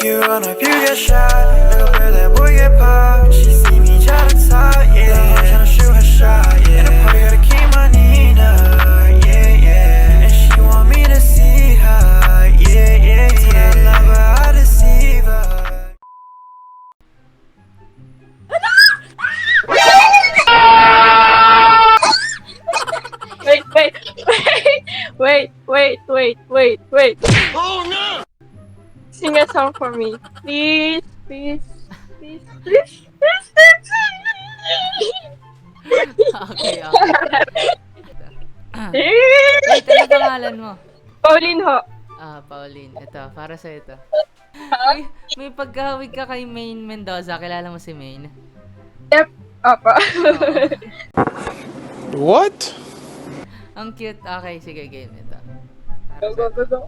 you run up, you get shot. Like a bird, that boy get popped. She see me try to talk, yeah. I'm tryna shoot her shot, yeah. And the party gotta keep my Nina, yeah, yeah. And she want me to see her, yeah, yeah, yeah. I love her, I deceive her. Wait. Oh no! Sing a song for me. Please. Okay. Wait, ano pangalan mo? Pauline ho. Pauline. Ito, para sa ito. May pagkahawig ka kay Maine Mendoza. Kilala mo si Maine? Yep. Apa. What? Ang cute. Okay, sige, game ito. Go.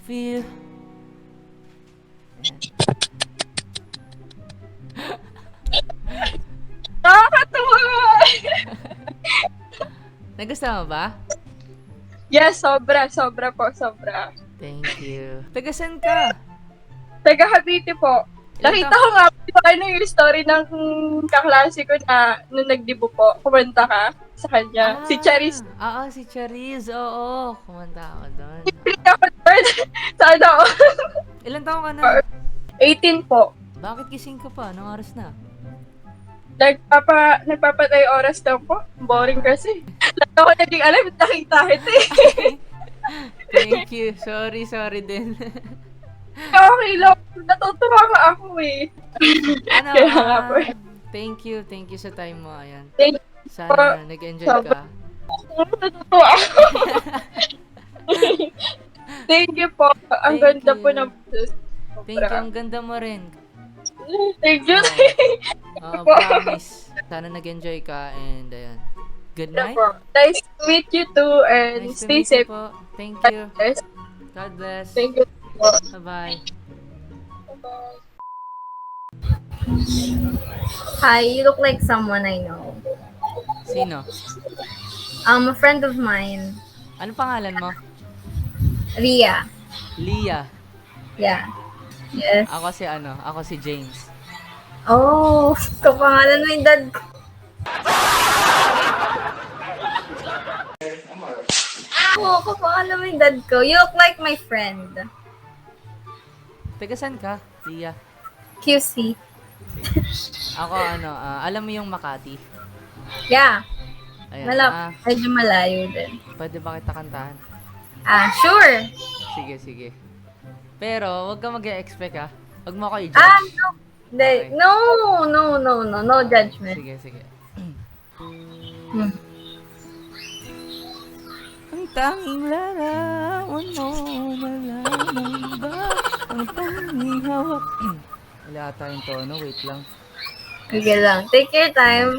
Feel. Nakakatuwa! Nagustuhan mo ba? Yes, sobra po. Thank you. Tagasan ka? Taga Cavite po. Nakita ko nga po yung story ng kaklase ko na nung nagdibo po. Kumanta ka sa kanya. Si Charis. Oo, si Charis. Oo, kumanta ako doon. Hindi ako third. Sana ako. Ilan taon ka na? 18 po. Bakit gising ka pa? Anong oras na? Nagpapatay oras lang po. Boring kasi. Lahat ako naging alam, nakita eh. Thank you. Sorry din. Okay lang. Natutuwa nga ako eh. Ano, Kaya nga po. thank you sa time mo. Ayan. Thank you. Sana nag-enjoy ka. Natutuwa ako. Thank you po. Ang Thank ganda you. po ng Thank you. Ang ganda mo rin. Thank you. Promise. Sana nag-enjoy ka and ayan. Good night. Nice to meet you too and Nice to stay meet you safe. po. Thank you. Yes. God bless. Thank you. Bye-bye. Hi, you look like someone I know. Sino? A friend of mine, Ano pangalan mo? Ria. Leah. Yeah. Yes. Ako si James. Oh, kapangalan mo yung dad ko. Oo, kapangalan mo yung dad ko. You look like my friend. Taga saan ka, Leah? QC. Ako alam mo yung Makati? Yeah. Ayan. Medyo malayo din. Pwede ba kita kantahan? Sure. Sige. Pero, wag ka mag-expect ha. Wag mo ako i-judge. No. Okay. No judgment. Sige. Hmm. Ang tanging larawan mo na lamang ba? Ang tanging hawak. Wala ata yung tono. Wait lang. Sige lang. Take your time.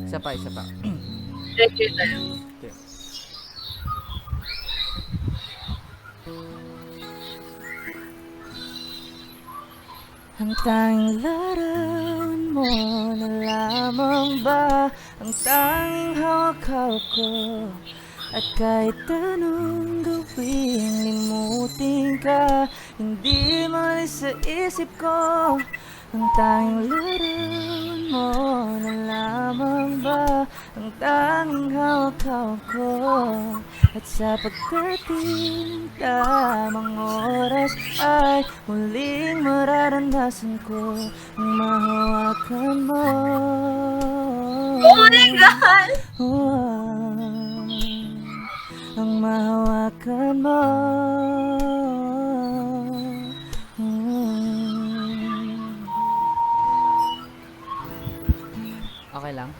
Isa pa. Take your time. Okay. Ang tanging larawan mo na lamang ba ang tanging hawak-hawak ko? At kahit anong gawin, limutin ka, hindi malis sa isip ko. Ang tanging larawan mo na lamang ba ang tanging hawak-hawak ko? At sa pagdating tamang oras ay muling mararanasan ko ang mahawakan mo. Oh my God! Ang mahawakan mo. Okay lang.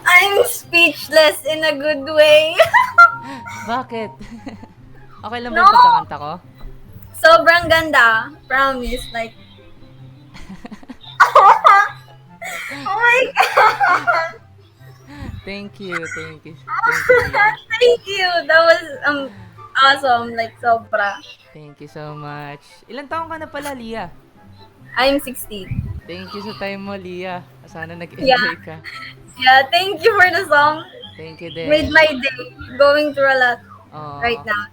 I'm speechless in a good way. Bakit? Okay lang ba No! yung pagkakanta ko? Sobrang ganda. Promise. Like, oh my God! Thank you. Thank you. Thank you. That was awesome. Like, sobra. Thank you so much. Ilang taong ka na pala, Lia? I'm 16. Thank you sa time mo, Lia. Sana nag-enjoy Yeah. ka. Yeah, thank you for the song. Thank you din. Made my day. Going through a lot Oo. right now.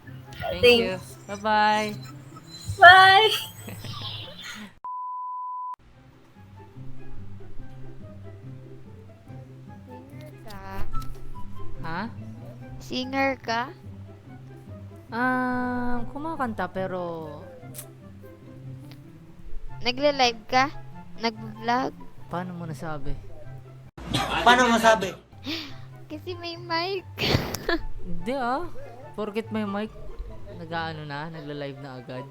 Thank you. Thanks. Bye-bye. Bye! Ha? Singer ka? Kumakanta pero Nagle-live ka? Nag-vlog? paano mo nasabi? Paano masabi? Kasi may mic. Hindi Porket may mic, nag-aano na, nagla-live na agad.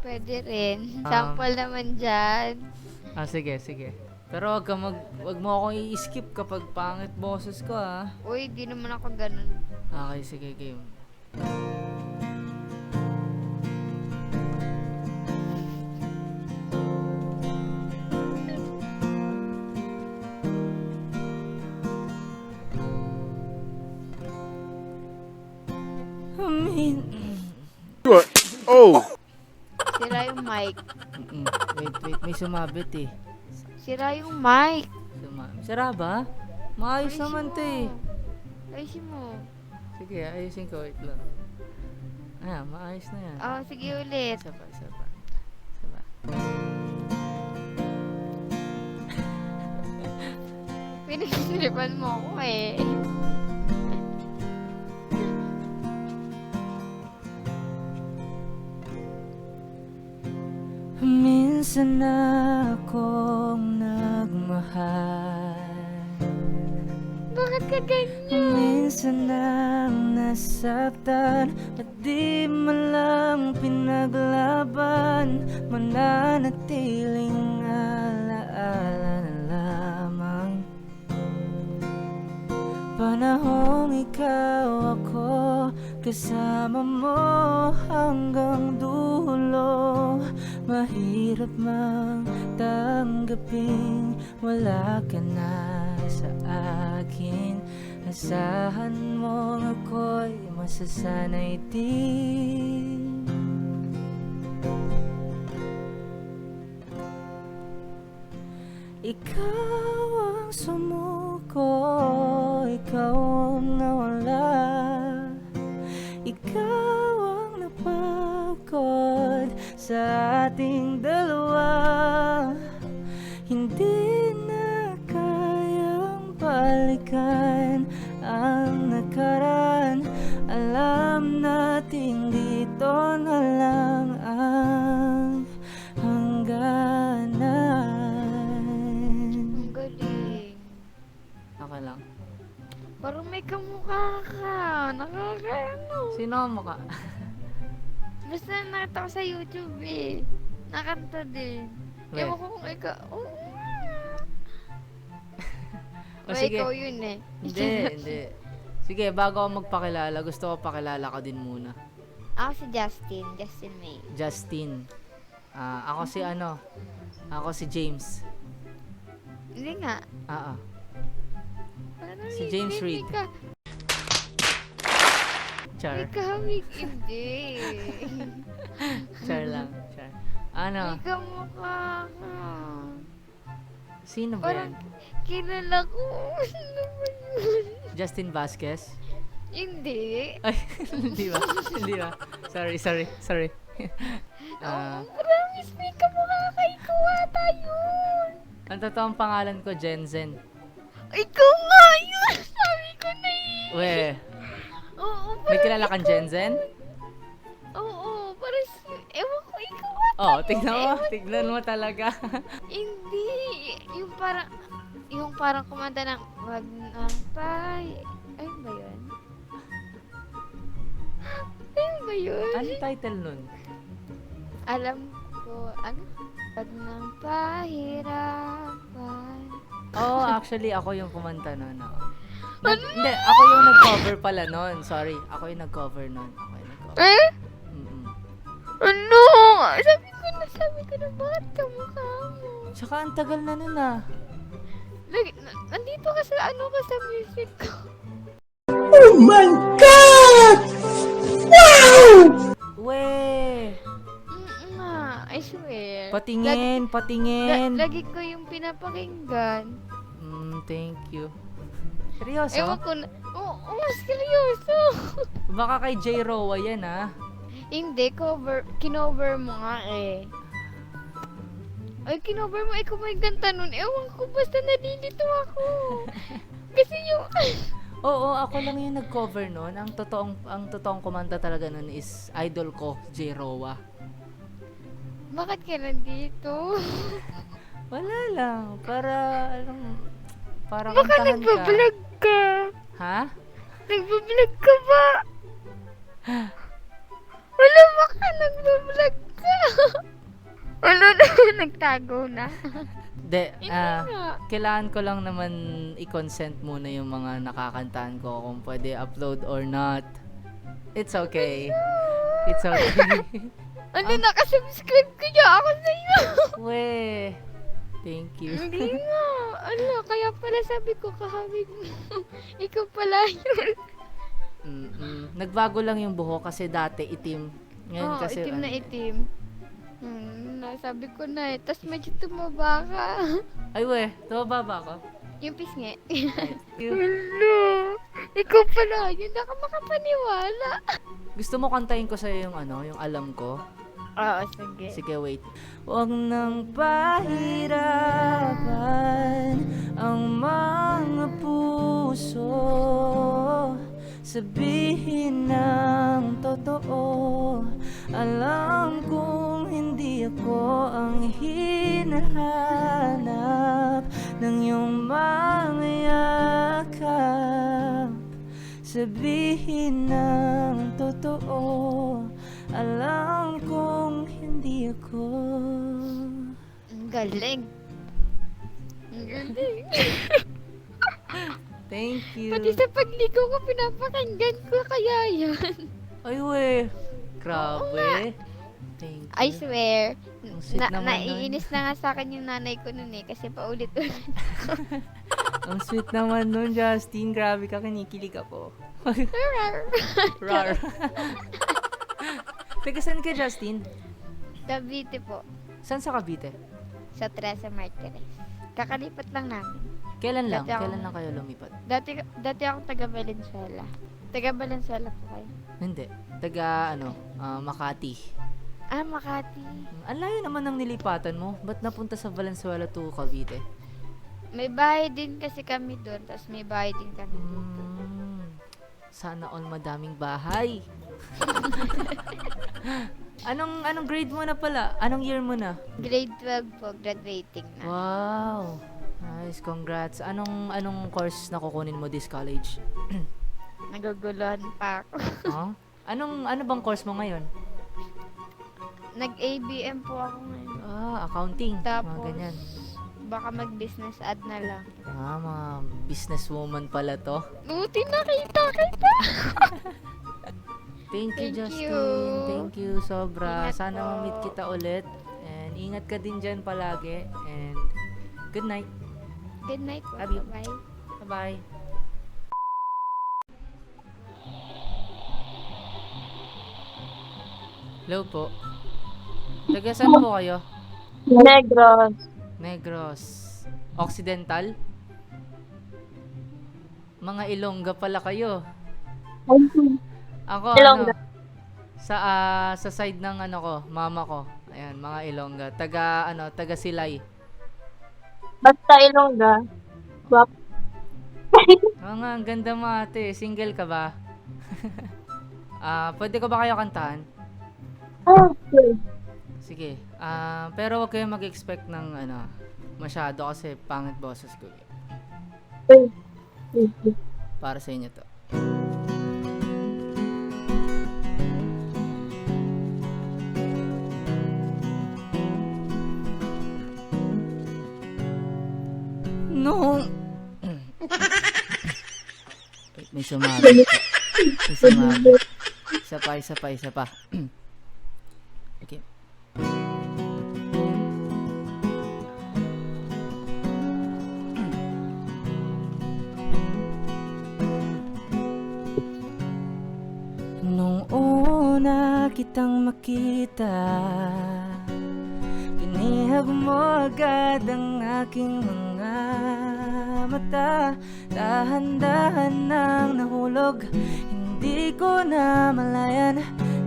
Pwede rin. Sample naman dyan. Sige. Pero wag mo akong i-skip kapag pangit boses ko Uy, di naman ako ganun. Okay, sige, game. Oh! Sira yung mic. Wait, may sumabit eh. Sira yung mic. Sira ba? Maayos Ayusin naman mo. to eh. Ayusin mo. Sige, ayusin ko, wait lang. Maayos na yan. Oh, sige ulit. Isa pa. Pinagsisiripan mo ako eh. Minsan akong nagmahal, Bakit ka ganyan? minsan nang nasaktan, at di man lang pinaglaban, mananatiling alaala na lamang. Panahong ikaw ako, kasama mo hanggang dulo. Mahirap mang tanggapin, wala ka na sa akin. Asahan mo ako'y masasanay din. Ikaw ang sumuko, ikaw ang nawala, ikaw ang napagod sa ating dalawa. Hindi na kayang balikan ang nakaraan. Alam natin dito na lang ang hangganan. Ang galing. Okay lang. Parang may kamukha ka. Nakakaano. Sino ang mukha? Basta nakita ko sa YouTube eh. Nakanta din. Wait. Ewan ko kung ikaw. Oh, O, Ay, sige. ikaw yun eh. Hindi. Sige, bago ako magpakilala, gusto ko pakilala ka din muna. Ako si Justin. Justin May. Justin. Ako si Ako si James. Hindi nga. Parang Si James hindi Reid. ka. Char. Ikaw, hindi. Char lang. Char. Ano? May kamukha ka. Sino ba Parang yan? kilala ko. Ano ba yun? Justin Vasquez? Hindi. Ay, hindi ba? Hindi ba? Sorry. Ah, Promise, may kamukha ka. Ikaw ata yun. ang totoong pangalan ko, Jensen. Ikaw nga yun. Sabi ko na eh. We, Oo, may parang kilala kang ikaw. Jensen? Oo, parang ewan ko, ikaw ata Oh, yun. tignan mo talaga. Hindi. Yung parang kumanta ng wag nang pay. Ayun ba yun? Ayun ba yun? Ano title nun? Alam ko, ano? Wag nang pahirapan. Oh, actually, ako yung kumanta nun. Hindi, ako yung nag-cover pala nun. Sorry, ako yung nag-cover nun. Eh? Mm-mm. Ano? Sabi ko na, bakit kamukha mo? Tsaka ang tagal na nun ah. Nandito ka sa sa music ko. We, Nga, I swear. patingin. Lagi ko yung pinapakinggan. Thank you. Seryoso? Ewan ko na. Oo, seryoso. Baka kay J. Roa yan ah. Hindi, kinover mo nga eh. Ay, kinover mo, ikaw may ganta nun. Ewan ko, basta nalilito ako. Kasi yung... Oo, ako lang yung nag-cover nun. Ang totoong kumanta talaga nun is idol ko, J. Roa. Bakit ka nandito? Wala lang. Para Baka kantahan ka. nagbablog ka. Ha? Nagbablog ka ba? Wala, baka nagbablog ka. Ano na, nagtago na. De, Hindi nga. kailangan ko lang naman i-consent muna yung mga nakakantahan ko kung pwede upload or not. It's okay. It's okay. Ano, nakasubscribe kaya ako sa'yo. We, thank you. Hindi nga. Ano, kaya pala sabi ko kahawig mo. Ikaw pala yun. Nagbago lang yung buhok kasi dati itim. Ngayon Oo, kasi itim na ano, itim. Sabi ko na eh. Tapos medyo tumaba ka. Ay we, tumaba ba ako? Yung pisngi. You- Hello. Ikaw pala yun. Hindi ka makapaniwala. Gusto mo kantahin ko sa'yo yung yung alam ko? Oo, sige. Sige, wait. Huwag nang pahirapan ang mga puso, sabihin ng totoo. Alam kong hindi ako ang hinahanap ng iyong mga yakap. Sabihin ng totoo, alam kong hindi ako. Ang galing. Ang galing. Thank you. Pati sa pagligo ko, pinapakinggan ko kaya yan. Ay we, grabe. Thank you. I swear, Ang sweet naman nun. naiinis na nga sa akin yung nanay ko nun eh, kasi paulit-ulit. Ang sweet naman nun, Justin. Grabe ka, kinikilig ako. Rar. Teka, saan ka, Justin? Cavite po, Saan sa Cavite? sa Teresa Martinez. Kakalipat lang namin. Kailan lang? Dati ako- Kailan lang kayo lumipat? Dati ako taga Valenzuela. Taga Valenzuela po kayo. Hindi. Taga, Makati. Ah, Makati. Ang layo naman ng nilipatan mo. Ba't napunta sa Valenzuela to Cavite? May bahay din kasi kami doon, tapos may bahay din kami dito. Sana all madaming bahay. Anong grade mo na pala? Anong year mo na? Grade 12 po, graduating na. Wow. Nice, congrats. Anong course na kukunin mo this college? Naguguluhan pa ako. Huh? Ano bang course mo ngayon? Nag-ABM po ako ngayon. Accounting. Mga Tapos, ganyan. baka mag-business ad na lang. Mga businesswoman pala to. Buti nakita kita! Thank you, Thank Justin. you. Thank you, sobra. Ingat Sana po. ma-meet kita ulit. And ingat ka din dyan palagi. And good night. Good night po. Love you. Bye. Bye-bye. Hello po. Taga saan po kayo? Negros. Negros. Occidental? Mga Ilongga pala kayo. Ako Ilongga. sa side ng ano ko, mama ko. Ayan, mga Ilongga. Taga Silay. Basta Ilongga. Swap. Oo nga, ang ganda mo ate. Single ka ba? Pwede ko ba kayo kantahan? Okay. Sige. Pero wag kayong mag-expect ng masyado kasi pangit boses ko. Wait. Para sa inyo to. No. Wait, may sumabit. May sumabit. Isa pa. Okay. Nung una kitang makita, pinihag mo agad ang aking mga mata. Dahan-dahan nang nahulog, hindi ko na malayan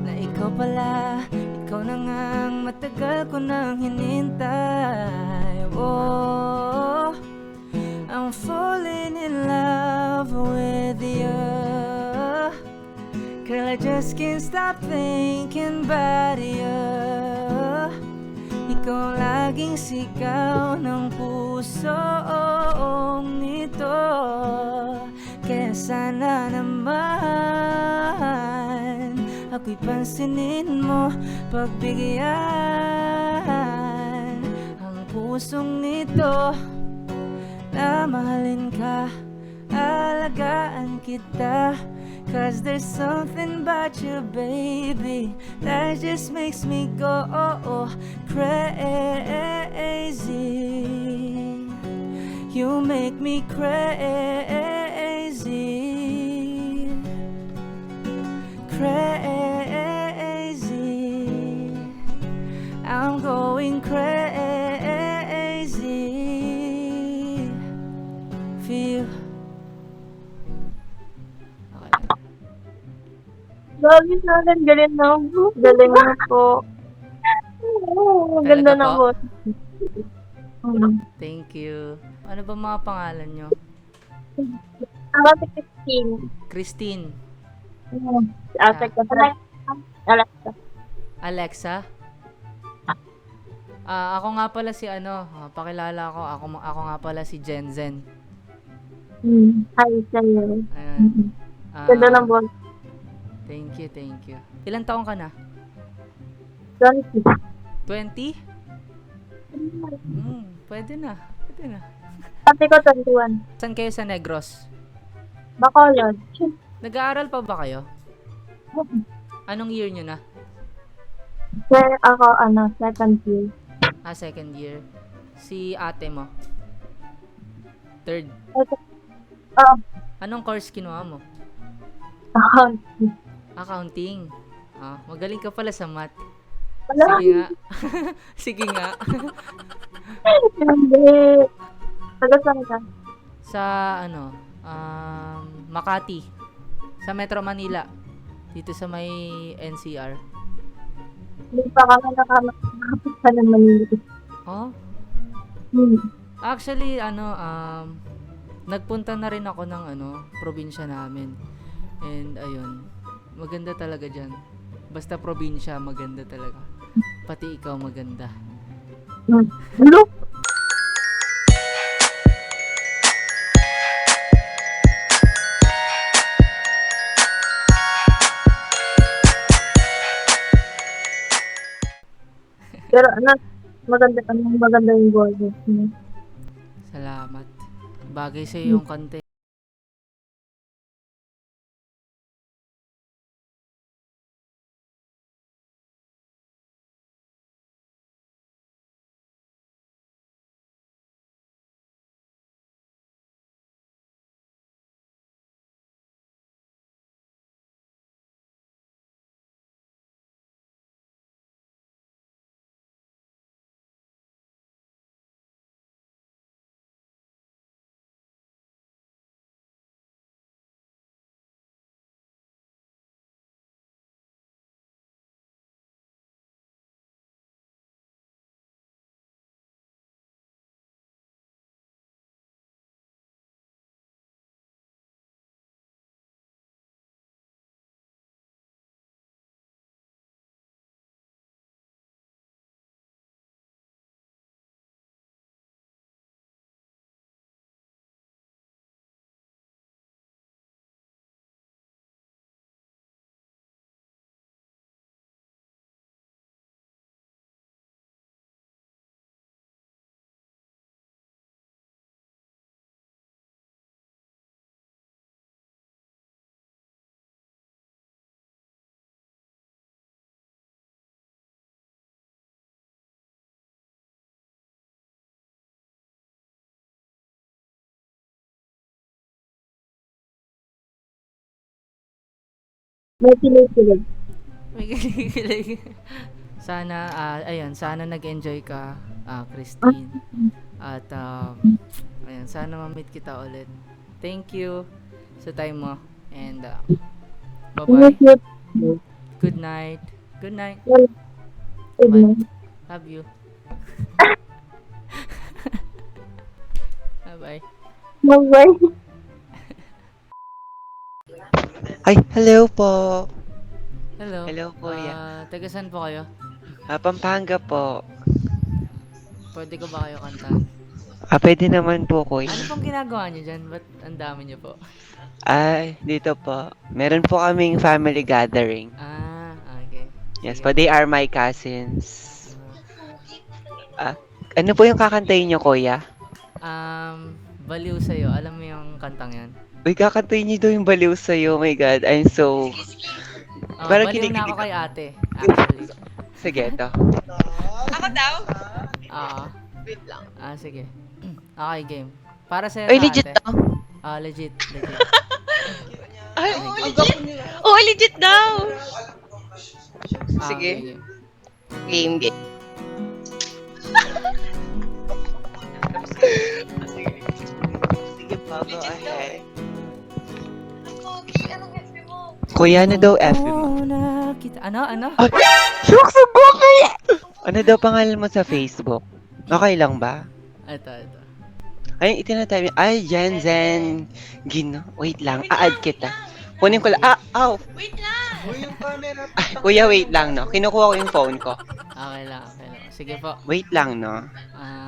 na ikaw pala. Ikaw na ngang matagal ko nang hinintay. Oh, I'm falling in love with you. Girl, I just can't stop thinking about you. Ikaw laging sigaw ng pusong nito. Kaya sana naman ako'y pansinin mo, pagbigyan ang pusong nito. Na mahalin ka, alagaan kita. Cause there's something about you, baby, that just makes me go crazy. You make me crazy. Crazy. I'm going crazy. Feel. Grabe sa akin, galing na po. Galing na po. Oo, ganda Talaga na po? po. Thank you. Ano ba mga pangalan nyo? Ako si Christine. Christine. Ate ko sa Alexa. Alexa? Ako nga pala si pakilala ko. Ako nga pala si Jenzen. Hi, sa'yo. Ayan. Ganda na po. Thank you. Ilan taong ka na? 20. 20? Pwede na. Ate ko 21. Saan kayo sa Negros? Bacolod. Nag-aaral pa ba kayo? Anong year nyo na? Sir, ako, second year. Second year. Si ate mo? Third. Anong course kinuha mo? Accounting. Accounting. Magaling ka pala sa math. Wala. Sige nga. Sige nga. Hindi. Taga saan ka? Sa Makati. Sa Metro Manila. Dito sa may NCR. Hindi pa kami nakapit sa ng Manila. Oh? Hmm. Actually, nagpunta na rin ako ng probinsya namin. And ayun, maganda talaga dyan. Basta probinsya, maganda talaga. Pati ikaw maganda. Hello? Pero maganda yung boses niya. Salamat. Bagay sa yung kante. May kinikilig. May kilig. Sana, ayun, sana nag-enjoy ka, Christine. At, ayun, sana ma-meet kita ulit. Thank you sa time mo. And, bye-bye. Good night. Good night. Bye. Love you. Bye-bye. Bye-bye. Ay, hello po. Hello. Hello, kuya. Taga saan po kayo? Pampanga po. Pwede ko ba kayo kantahan? Pwede naman po, kuya. Ano pong ginagawa niyo dyan? Ba't ang dami niyo po? Ay, dito po. Meron po kaming family gathering. Okay. Yes, Sige. but they are my cousins. Ano po yung kakantayin niyo, kuya? Baliw sa'yo. Alam mo yung kantang yan? Uy, kakantayin niyo daw yung baliw sa'yo. Oh my God, I'm so... Parang Baliw na kinikilig ako kay ate, actually. Sige, ito. Oo. Wait lang. Sige. Okay, game. Para sa'yo Ay, na, legit ate. to? Legit. Ay, oo, legit daw. Sige. Okay, game. Game. Sige po, go ahead. Kuya, ano daw FB mo? Ano? Ano daw pangalan mo sa Facebook? Okay lang ba? Ito. Ay, itinatawag niya. Ay, Jensen. Wait lang. A-add kita. Kunin ko lang. Wait lang. Kuya, wait lang, no? Kinukuha ko yung phone ko. Okay lang. Sige po. Wait lang, no?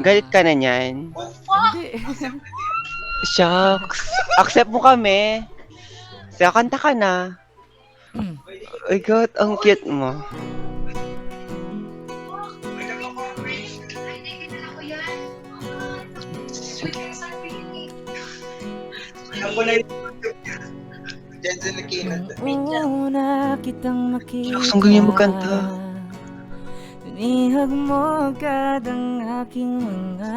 Galit ka na niyan. Hindi. Shucks. Accept mo kami. Sa kanta ka na. Oh my God, ang cute mo. Una kitang makita. Shucks, ang ganyan magkanta. Tunihag mo agad ang aking mga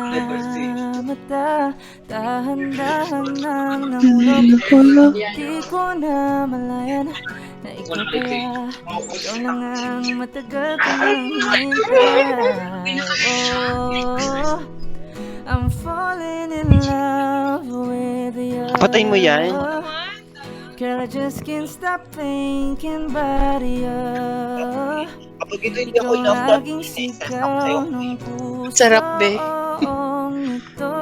mata. Dahan-dahan nang nahulog. Di ko na malayan na ikaw kaya. Ikaw na ngang matagal ko nang hinintay. Oh, I'm falling in love with you. Patayin mo yan. Girl, I just can't stop thinking about you. Kapag ito hindi Ikaw laging sigaw ng puso. Sarap, be. Ito.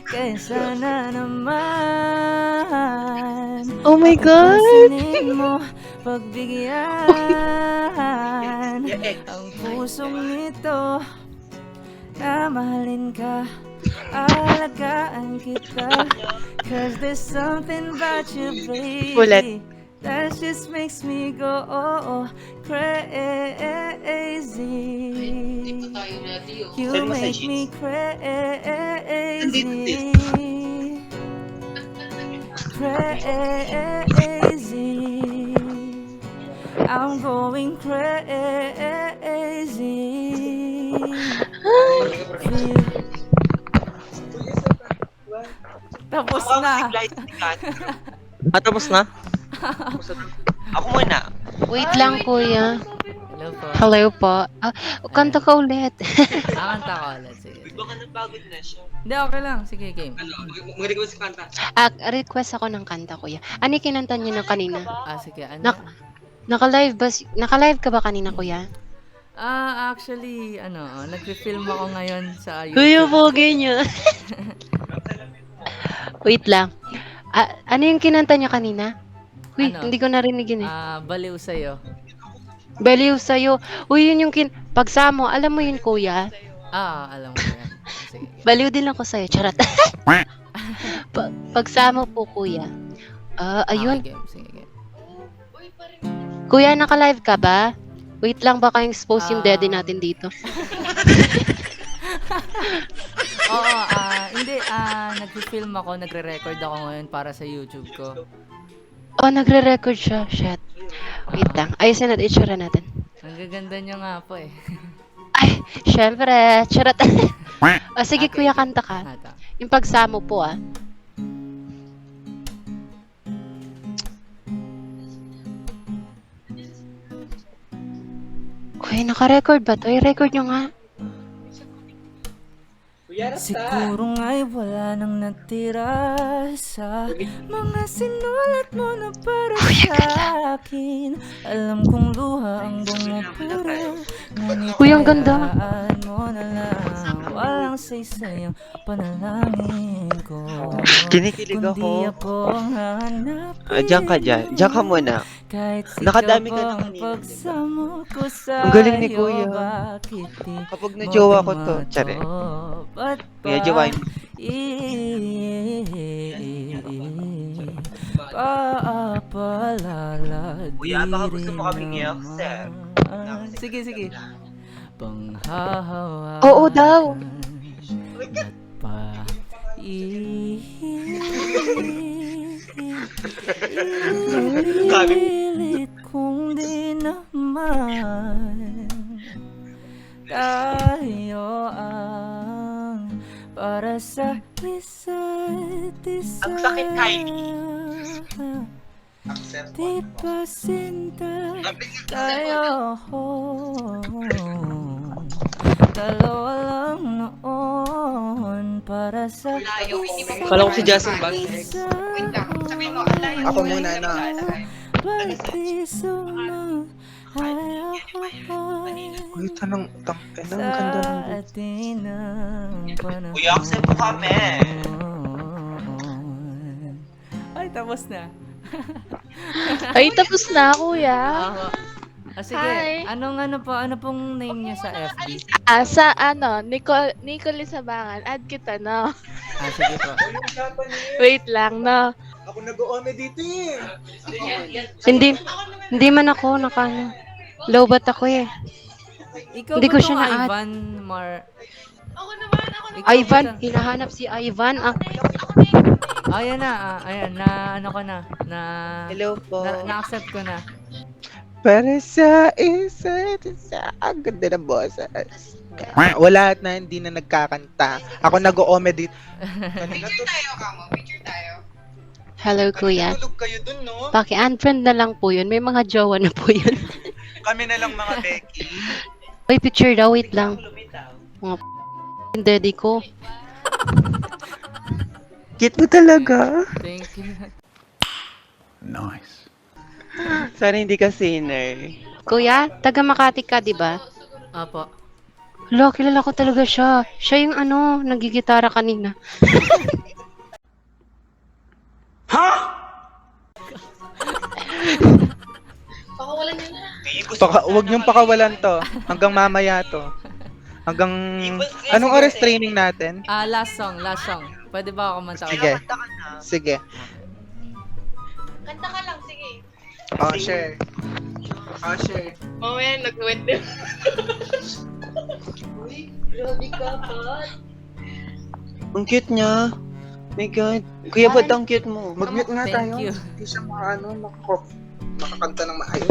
Kaya sana naman. Oh my God! Pansinin mo, pagbigyan ang pusong nito na mahalin ka, alagaan kita. Cause there's something about you, baby, Ulit. that just makes me go crazy. You Send make messages. me crazy. Crazy. I'm going crazy. Tapos na. Tapos na? Ako muna. Wait lang, kuya. Hello po. Hello po. Kanta ka ulit. Kanta ko ulit. Sige. Baka napagod na siya. Hindi, okay lang. Sige, game. Mag-request ka kanta. Request ako ng kanta, kuya. Ano yung kinanta niyo na kanina? Sige. Ano? Naka-live ka ba kanina, kuya? Actually, nag-film ako ngayon sa Kuya, YouTube. pogi niyo. Wait lang. Ano yung kinanta niya kanina? Uy, Ano? hindi ko narinig yun eh. Baliw sa'yo. Baliw sa'yo. Uy, yun yung pagsamo. Alam mo yun, kuya? Alam ko yan. Sige. Baliw din ako sa'yo. Charot. Pagsamo po, kuya. Ayun. Okay, game. Sige, game. Kuya, naka-live ka ba? Wait lang, baka expose yung daddy natin dito. Oo, hindi. Nag-film ako, nagre-record ako ngayon para sa YouTube ko. Oh, nagre-record siya. Shit. Wait lang. Ayusin natin, itsura natin. Ang gaganda niya nga po eh. Ay, syempre. Charot. Sige, Okay. kuya, kanta ka. Ata. Yung pagsamo po, Ay, naka-record ba to? I-record nyo nga. Siguro nga'y wala nang natira sa mga sinulat mo na para sa akin. Alam kong luha ang bumupura, ngunit Uy, ang ganda. hayaan mo na lang. Walang saysay ang panalangin ko. Kinikilig Kundi ako. ako hanapin. Diyan ka dyan. Diyan ka muna. Kahit Nakadami ka na sigaw ang kanina, pagsamo ko sa Ang galing ni iyo, Kuya. bakit di Kapag na-jowa ko mo to, tsare. tumatupad Kuya, pa? jowain. Paapalala Kuya, baka gusto mo kaming i-accept. Sige, sige. Panghahawakan Oo daw. at ipilit kung di naman tayo ang para sa isa't isa. Ang sakit, Kylie. Di ba sinta tayo? Dalawa lang noon para sa Kala ko si Justin Bag. isa. Ako muna, no? Pagpiso ng Uy, tanong, ang ganda ng sa atin ang panahon. Kuya, accept mo kami. Ay, tapos na. Ay, tapos na, kuya. Sige, Hi. ano pong name niyo sa FB? Sa Nicole Sabangan, add kita, no? Sige po. Wait lang, no? Ako nag-o-ome dito eh. Hindi man ako nakano. Lowbat ako eh. Ikaw Hindi ba ko tong siya na-add. Ivan Mar... Ivan, hinahanap si Ivan. Ayan na, ano ko na, Hello po. na-accept ko na. Para sa isa't isa. Ang ganda ng boses. Wala na, hindi na nagkakanta. Ako nag-o-ome dito. Hello, kuya. Tulog kayo dun, no? Paki-unfriend na lang po yun. May mga jowa na po yun. Kami na lang mga Becky. Uy, picture daw. Wait lang. Mga daddy ko. Cute mo talaga. Thank you. Sana hindi ka sinner. Kuya, taga Makati ka, di ba? Apo. Hala, kilala ko talaga siya. Siya yung nagigitara kanina. Huwag niyong pakawalan to. Hanggang mamaya to. Hanggang... Anong oras training natin? Last song. Pwede ba ako kumanta? Sige. Sige. Kanta ka lang, sige. Oh, sure. Oh, sure. Mamaya nag-wet din. Uy, grabe ka, Pat. Ang cute niya. My God. Kuya, ba't ang cute mo? Mag-mute nga Thank tayo. you. Hindi siya makakanta ng maayos.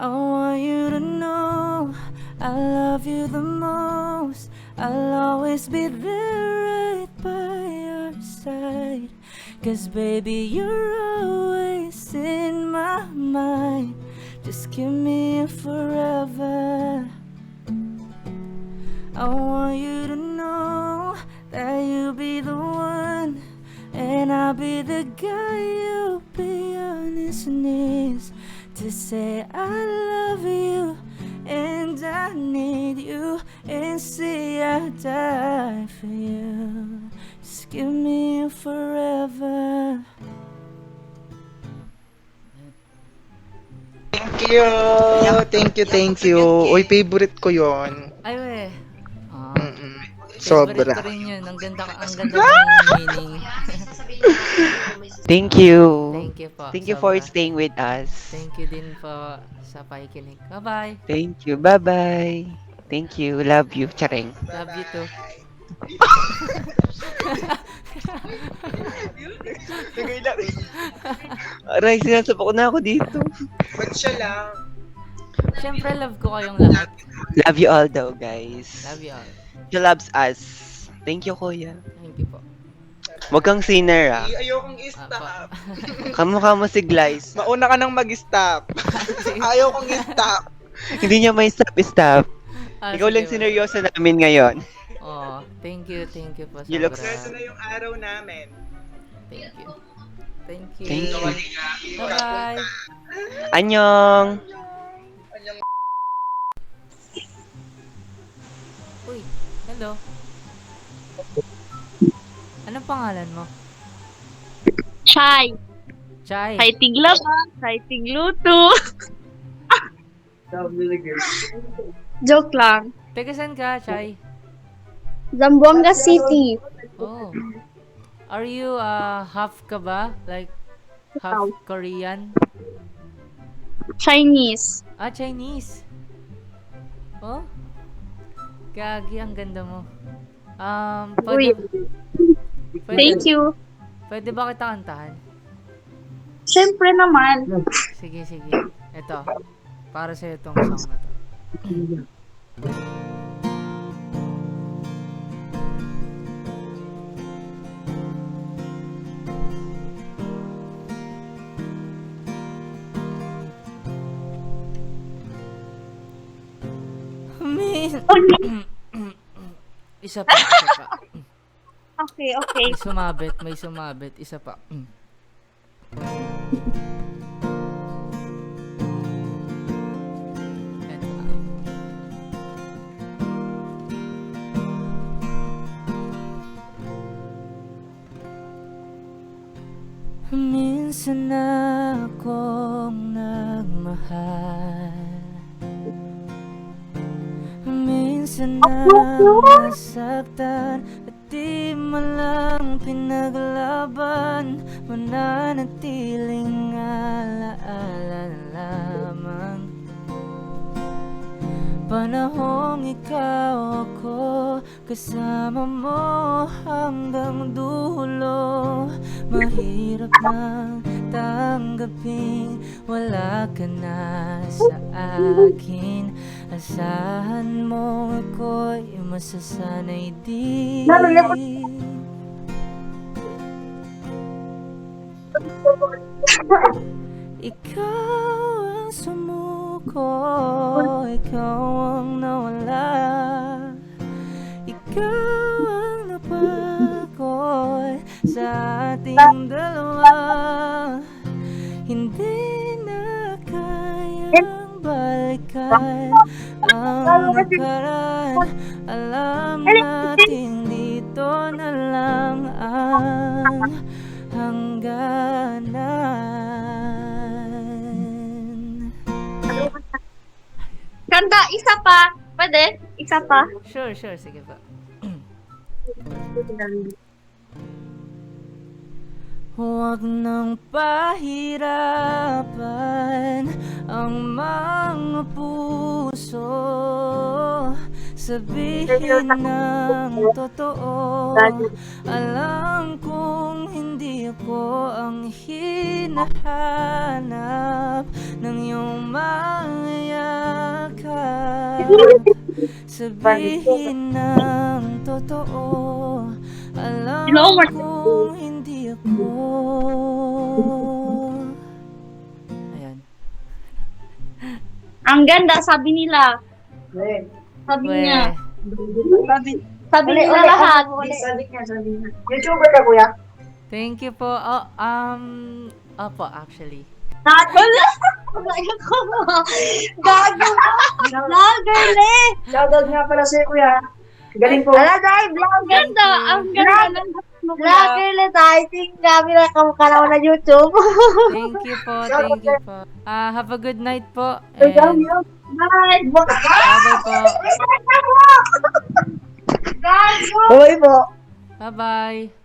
I want you to know I love you the most. I'll always be there right by your side. 'Cause baby, you're always in my mind. Just give me a forever. I want you to know that you'll be the one, and I'll be the guy you'll be on his knees to say I love you and I need you, and say I die for you. Just give me a forever. Thank you. Uy, favorite ko yon. Ay, we. Sobra. Favorite ko rin yun. Ang ganda ng meaning. Thank you. Thank you po. Thank you for sobra. staying with us. Thank you din po sa pakikinig. Bye-bye. Thank you. Bye-bye. Thank you. Love you. Charing. Love you too. Aray, sinasabak ko na ako dito. Ba't siya lang? Siyempre, love ko kayong lahat. Love you all though, guys. Love you all. She loves us. Thank you, kuya. Thank you po. Huwag kang sinner, ah. Ayokong Apo. i-stop. Kamukha mo si Glyce. Mauna ka nang mag-stop. Ayaw kong i-stop. Hindi niya may stop. Ikaw sige lang po. sineryoso namin ngayon. Oh, thank you po. You look sobra. na yung araw namin. Thank you. Thank you. Thank you. Bye-bye. Annyeong! Uy, hello. Anong pangalan mo? Chai. Chai. Chai tiglaba. Chai tigluto. Joke lang. Taga saan ka, Chai? Zamboanga City. Oh. Are you half ka ba? Like half Korean? Chinese. Ah, Chinese. Oh? Gagi, ang ganda mo. Uy. Thank you. Pwede ba kita kantahan? Siyempre naman. Sige. Ito. Para sa'yo itong song na to. Isa pa. Okay. May sumabit. Isa pa. Eto. Minsan akong nagmahal, minsan na nasaktan, at di man lang pinaglaban, mananatiling alaala lamang. Panahong ikaw ako, kasama mo hanggang dulo. Mahirap nang tanggapin, wala ka na sa akin. Asahan mo ako'y masasanay din. Ikaw ang sumuko, ikaw ang nawala, ikaw ang napakoy sa ating dalawa. Hindi na kayang balikan ang nakaraan. Alam natin dito na lang ang hangganan. Kanta, isa pa. Pwede? Isa pa. Sure, sige pa. Huwag nang pahirapan ang mga puso, sabihin ng totoo. Alam kong hindi ako ang hinahanap ng iyong mga yakap. Sabihin ng totoo, alam kong hindi ako. Ayan. Ang ganda, sabi nila. Sabi niya. Sabi nila lahat. YouTuber ka, kuya? Thank you po. Opo, actually. Wala! Gago mo! Vlogger le! Shoutout nga pala sa'yo, kuya. Galing po. Ala, dahil vlogger na! Ang ganda ng vlogger le tayo. Tingnan na kamukha naman na YouTube. Thank you po. Have a good night po. And Bye! bye-bye po. Gago! Bye po. Bye-bye.